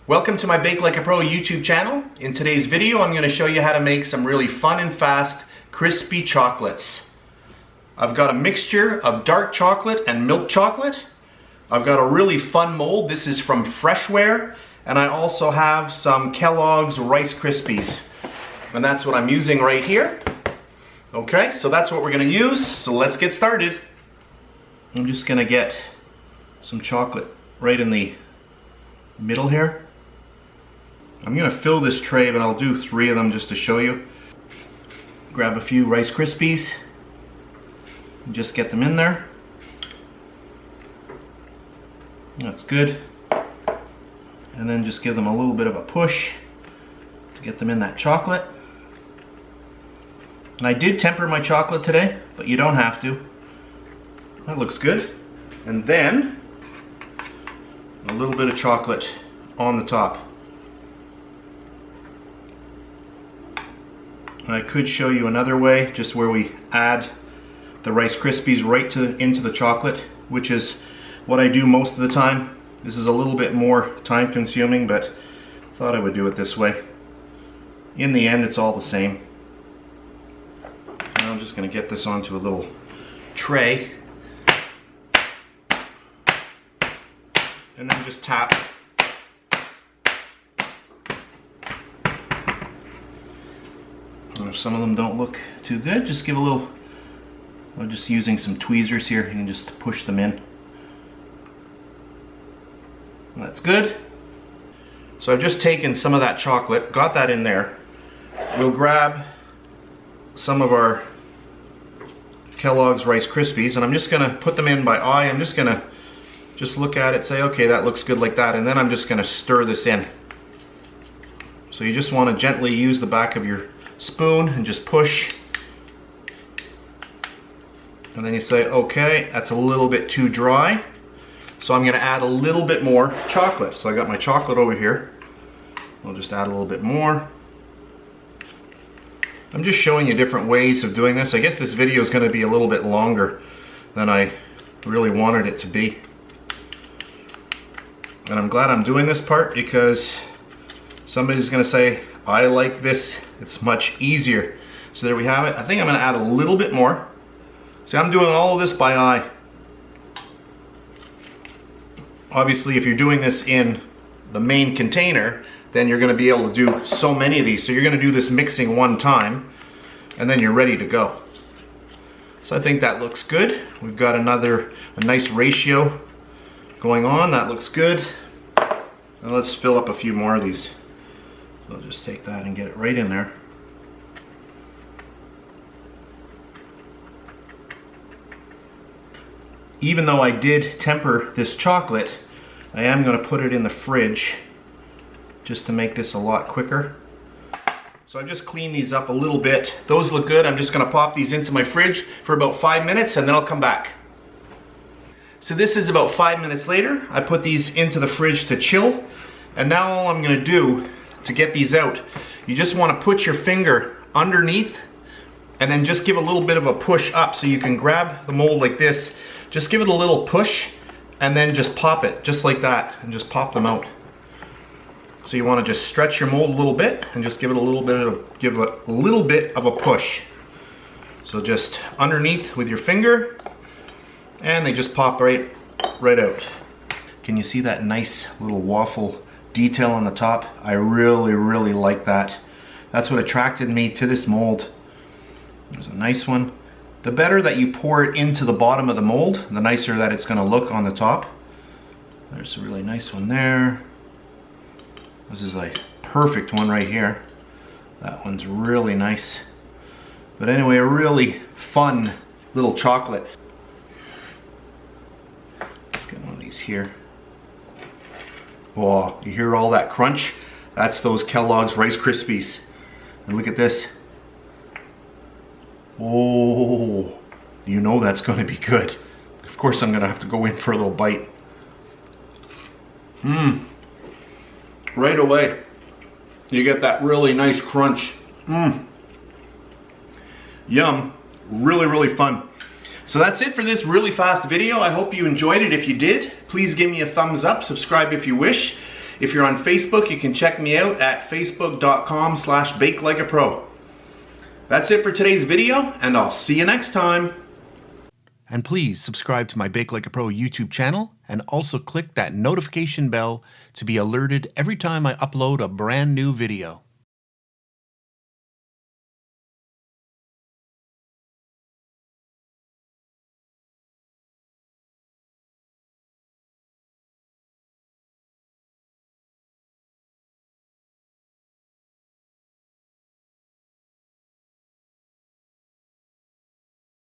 Welcome to my BakeLikeAPro YouTube channel. In today's video, I'm going to show you how to make some really fun and fast crispy chocolates. I've got a mixture of dark chocolate and milk chocolate. I've got a really fun mold. This is from Freshware. And I also have some Kellogg's Rice Krispies. And that's what I'm using right here. Okay, so that's what we're going to use. So let's get started. I'm just going to get some chocolate right in the middle here. I'm going to fill this tray, but I'll do 3 of them just to show you. Grab a few Rice Krispies and just get them in there. That's good. And then just give them a little bit of a push to get them in that chocolate. And I did temper my chocolate today, but you don't have to. That looks good. And then a little bit of chocolate on the top. I could show you another way, just where we add the Rice Krispies right into the chocolate, which is what I do most of the time. This is a little bit more time consuming, but I thought I would do it this way. In the end, it's all the same. Now I'm just going to get this onto a little tray and then just tap. And if some of them don't look too good, just give a little, I'm just using some tweezers here and just push them in. That's good. So I've just taken some of that chocolate, got that in there. We'll grab some of our Kellogg's Rice Krispies, and I'm just gonna put them in by eye. I'm just gonna look at it, say, okay, that looks good like that, and then I'm just gonna stir this in. So you just wanna gently use the back of your spoon and just push. And then you say, okay, that's a little bit too dry. So I'm gonna add a little bit more chocolate. So I got my chocolate over here. I'll just add a little bit more. I'm just showing you different ways of doing this. I guess this video is gonna be a little bit longer than I really wanted it to be. And I'm glad I'm doing this part because somebody's gonna say, I like this, it's much easier. So there we have it. I think I'm gonna add a little bit more. See, I'm doing all of this by eye. Obviously, if you're doing this in the main container, then you're gonna be able to do so many of these. So you're gonna do this mixing one time, and then you're ready to go. So I think that looks good. We've got a nice ratio going on. That looks good. Now let's fill up a few more of these. So I'll just take that and get it right in there. Even though I did temper this chocolate, I am going to put it in the fridge just to make this a lot quicker. So I just cleaned these up a little bit. Those look good. I'm just going to pop these into my fridge for about 5 minutes and then I'll come back. So this is about 5 minutes later. I put these into the fridge to chill. And now all I'm going to do to get these out, you just want to put your finger underneath and then just give a little bit of a push up. So you can grab the mold like this, just give it a little push and then just pop it just like that and just pop them out. So you want to just stretch your mold a little bit and just give it a little bit of a push. So just underneath with your finger and they just pop right out. Can you see that nice little waffle detail on the top? I really like that. That's what attracted me to this mold. There's a nice one. The better that you pour it into the bottom of the mold, the nicer that it's going to look on the top. There's a really nice one there. This is a perfect one right here. That one's really nice. But anyway, a really fun little chocolate. Let's get one of these here. Oh, you hear all that crunch? That's those Kellogg's Rice Krispies. And look at this. Oh, you know that's going to be good. Of course I'm going to have to go in for a little bite. Right away, you get that really nice crunch. Yum. Really fun. So that's it for this really fast video. I hope you enjoyed it. If you did, please give me a thumbs up, subscribe if you wish. If you're on Facebook, you can check me out at facebook.com/BakeLikeAPro. That's it for today's video, and I'll see you next time. And please subscribe to my Bake Like a Pro YouTube channel, and also click that notification bell to be alerted every time I upload a brand new video.